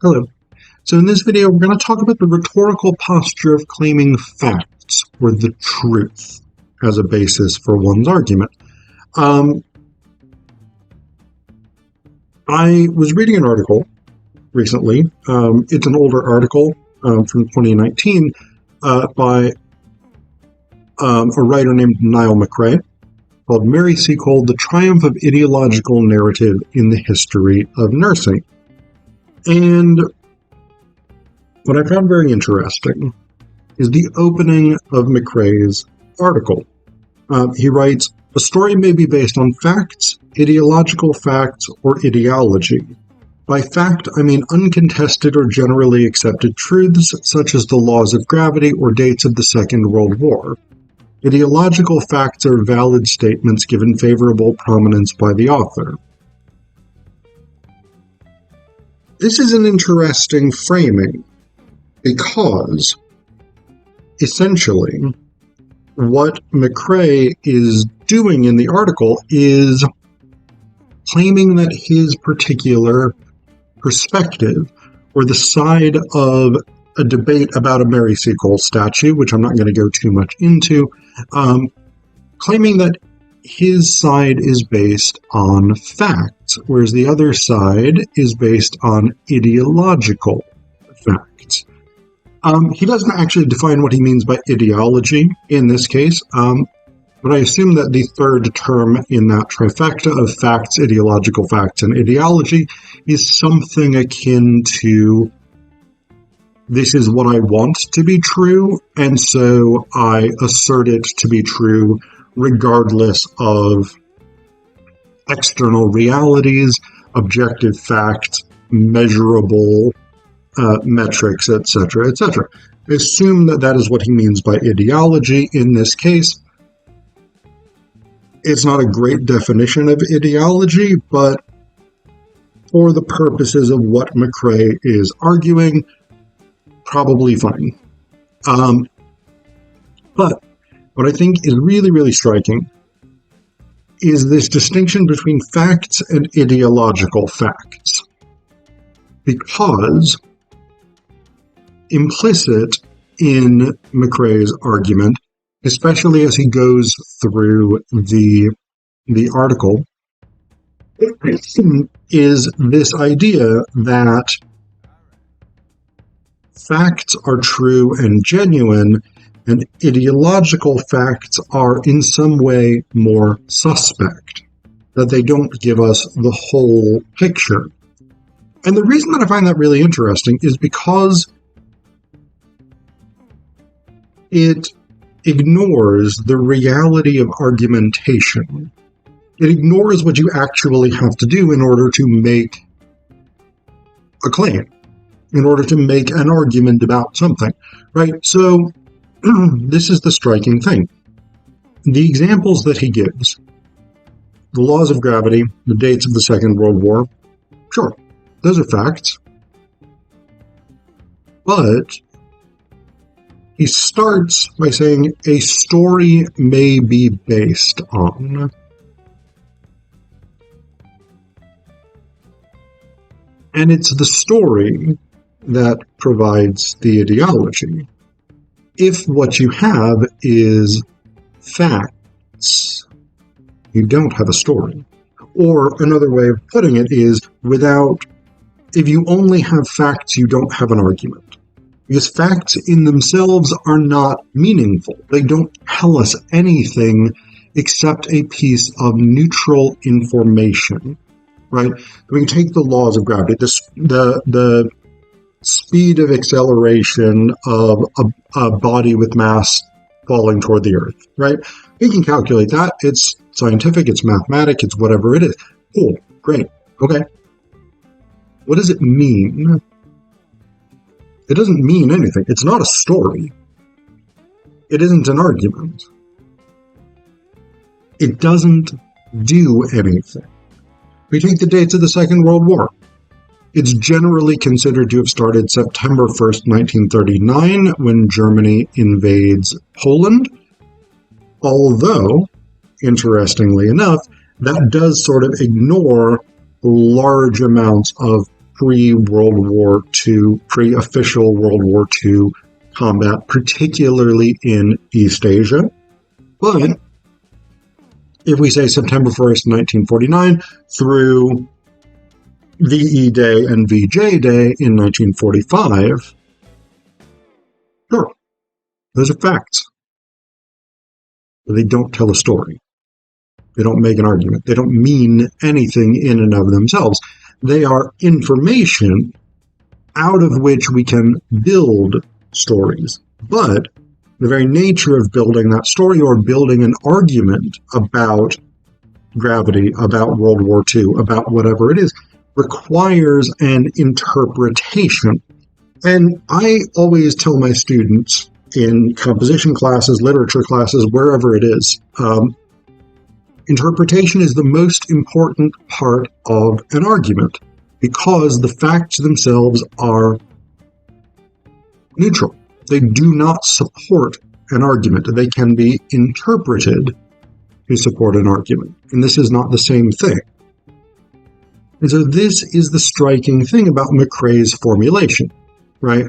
Hello. So in this video, we're going to talk about the rhetorical posture of claiming facts or the truth as a basis for one's argument. I was reading an article recently. It's an older article from 2019 by a writer named Niall McRae called Mary Seacole, The Triumph of Ideological Narrative in the History of Nursing. And what I found very interesting is the opening of McRae's article. He writes, "A story may be based on facts, ideological facts, or ideology. By fact, I mean uncontested or generally accepted truths, such as the laws of gravity or dates of the Second World War. Ideological facts are valid statements given favorable prominence by the author." This is an interesting framing because, essentially, what McRae is doing in the article is claiming that his particular perspective, or the side of a debate about a Mary Seacole statue, which I'm not going to go too much into, claiming that his side is based on facts, whereas the other side is based on ideological facts. He doesn't actually define what he means by ideology in this case, but I assume that the third term in that trifecta of facts, ideological facts, and ideology is something akin to, this is what I want to be true, and so I assert it to be true regardless of external realities, objective facts, measurable metrics, etc., etc. I assume that that is what he means by ideology in this case. It's not a great definition of ideology, but for the purposes of what McRae is arguing, probably fine. But what I think is really, really striking is this distinction between facts and ideological facts. Because implicit in McRae's argument, especially as he goes through the article, is this idea that facts are true and genuine, and ideological facts are in some way more suspect, that they don't give us the whole picture. And the reason that I find that really interesting is because it ignores the reality of argumentation. It ignores what you actually have to do in order to make a claim, in order to make an argument about something, right? So this is the striking thing. The examples that he gives, the laws of gravity, the dates of the Second World War, sure, those are facts. But he starts by saying a story may be based on. And it's the story that provides the ideology. If what you have is facts, you don't have a story. Or another way of putting it is, if you only have facts, you don't have an argument. Because facts in themselves are not meaningful. They don't tell us anything except a piece of neutral information, right? We can take the laws of gravity, the speed of acceleration of a body with mass falling toward the Earth, right? We can calculate that. It's scientific, it's mathematic, it's whatever it is. Cool, great, okay. What does it mean? It doesn't mean anything. It's not a story. It isn't an argument. It doesn't do anything. We take the dates of the Second World War. It's generally considered to have started September 1st, 1939, when Germany invades Poland. Although, interestingly enough, that does sort of ignore large amounts of pre-World War II, pre-official World War II combat, particularly in East Asia. But if we say September 1st, 1949, through VE Day and VJ Day in 1945, sure, those are facts. They don't tell a story. They don't make an argument. They don't mean anything in and of themselves. They are information out of which we can build stories. But the very nature of building that story or building an argument about gravity, about World War II, about whatever it is, requires an interpretation. And I always tell my students in composition classes, literature classes, wherever it is, interpretation is the most important part of an argument because the facts themselves are neutral. They do not support an argument. They can be interpreted to support an argument. And this is not the same thing. And so this is the striking thing about McCrae's formulation, right?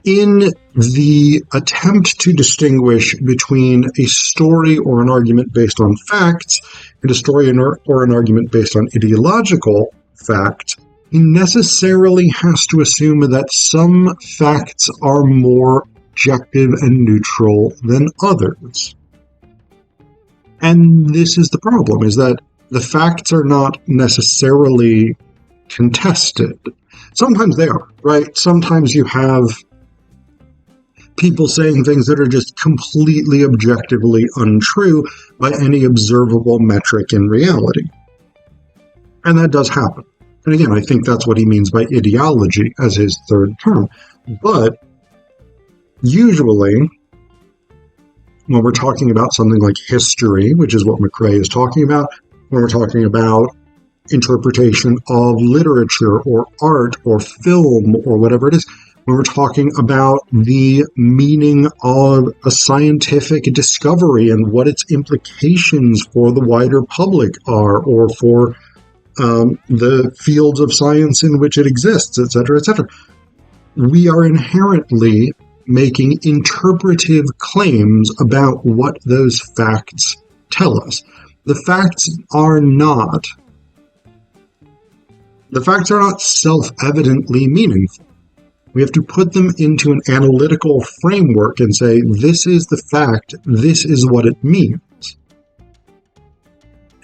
In the attempt to distinguish between a story or an argument based on facts and a story or an argument based on ideological fact, he necessarily has to assume that some facts are more objective and neutral than others. And this is the problem, is that the facts are not necessarily contested. Sometimes they are, right? Sometimes you have people saying things that are just completely objectively untrue by any observable metric in reality. And that does happen. And again, I think that's what he means by ideology as his third term. But usually, when we're talking about something like history, which is what McCrae is talking about, when we're talking about interpretation of literature or art or film or whatever it is, when we're talking about the meaning of a scientific discovery and what its implications for the wider public are, or for the fields of science in which it exists, etc., etc., we are inherently making interpretive claims about what those facts tell us. The facts are not self-evidently meaningful. We have to put them into an analytical framework and say, this is the fact, this is what it means.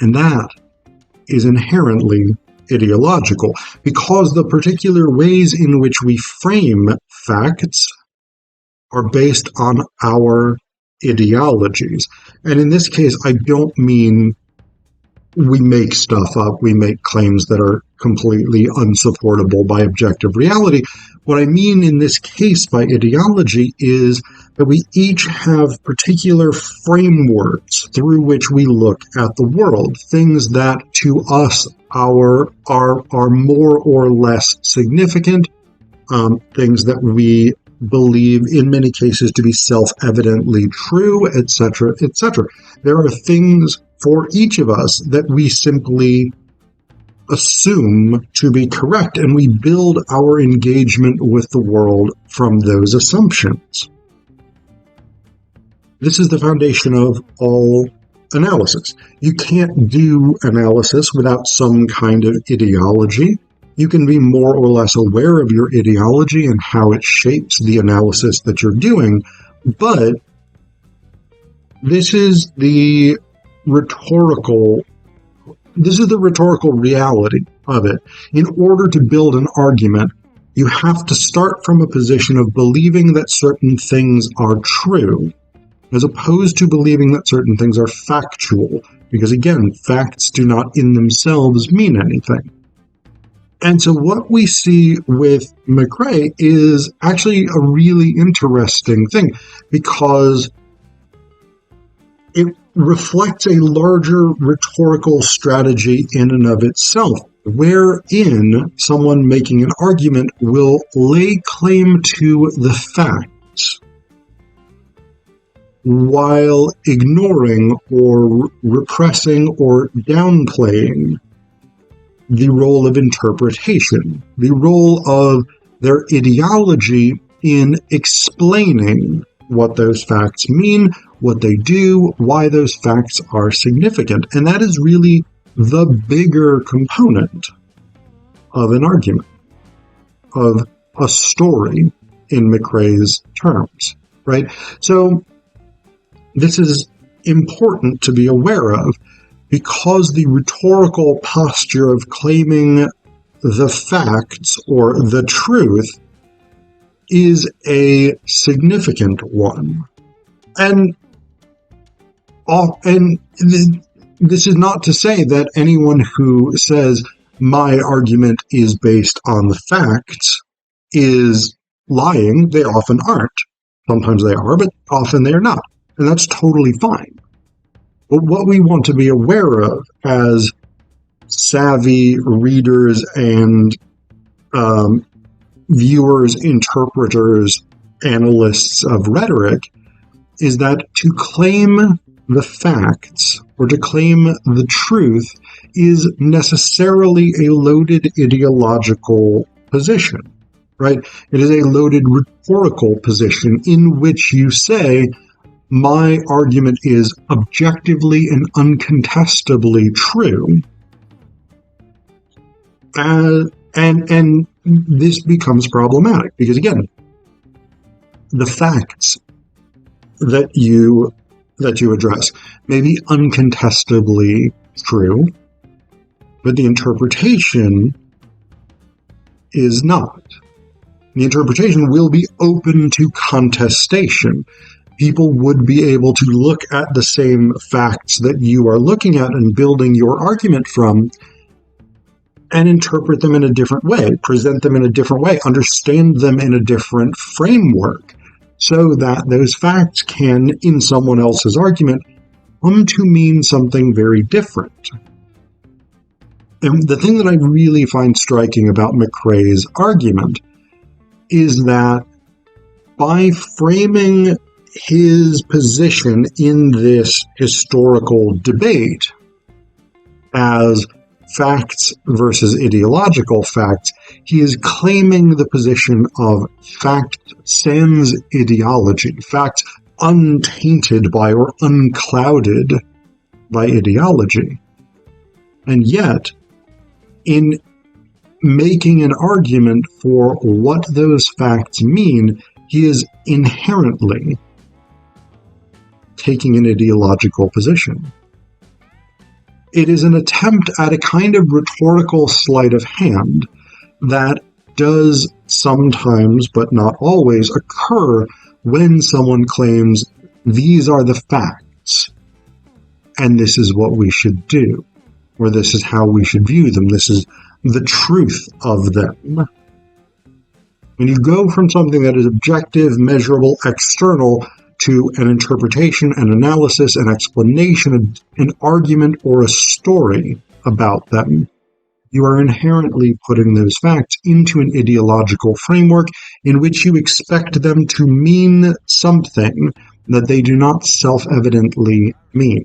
And that is inherently ideological, because the particular ways in which we frame facts are based on our ideologies. And in this case, I don't mean we make stuff up, we make claims that are completely unsupportable by objective reality. What I mean in this case by ideology is that we each have particular frameworks through which we look at the world, things that to us are more or less significant, things that we believe in many cases to be self-evidently true, etc., etc. There are things for each of us that we simply assume to be correct, and we build our engagement with the world from those assumptions. This is the foundation of all analysis. You can't do analysis without some kind of ideology. You can be more or less aware of your ideology and how it shapes the analysis that you're doing, but this is the rhetorical reality of it. In order to build an argument, you have to start from a position of believing that certain things are true, as opposed to believing that certain things are factual, because again, facts do not in themselves mean anything. And so what we see with McCrae is actually a really interesting thing, because it reflects a larger rhetorical strategy in and of itself, wherein someone making an argument will lay claim to the facts while ignoring or repressing or downplaying the role of interpretation, the role of their ideology in explaining what those facts mean, what they do, why those facts are significant. And that is really the bigger component of an argument, of a story in McCrae's terms, right? So this is important to be aware of, because the rhetorical posture of claiming the facts or the truth is a significant one. And this is not to say that anyone who says my argument is based on the facts is lying. They often aren't. Sometimes they are, but often they are not. And that's totally fine. But what we want to be aware of as savvy readers and viewers, interpreters, analysts of rhetoric is that to claim the facts or to claim the truth is necessarily a loaded ideological position, right? It is a loaded rhetorical position in which you say, my argument is objectively and uncontestably true. And this becomes problematic because, again, the facts that you address may be uncontestably true, but the interpretation is not. The interpretation will be open to contestation. People would be able to look at the same facts that you are looking at and building your argument from and interpret them in a different way, present them in a different way, understand them in a different framework, so that those facts can, in someone else's argument, come to mean something very different. And the thing that I really find striking about McCrae's argument is that by framing his position in this historical debate as facts versus ideological facts, he is claiming the position of fact sans ideology, facts untainted by or unclouded by ideology. And yet, in making an argument for what those facts mean, he is inherently taking an ideological position. It is an attempt at a kind of rhetorical sleight of hand that does sometimes, but not always, occur when someone claims these are the facts and this is what we should do, or this is how we should view them, this is the truth of them. When you go from something that is objective, measurable, external, to an interpretation, an analysis, an explanation, an argument, or a story about them, you are inherently putting those facts into an ideological framework in which you expect them to mean something that they do not self-evidently mean.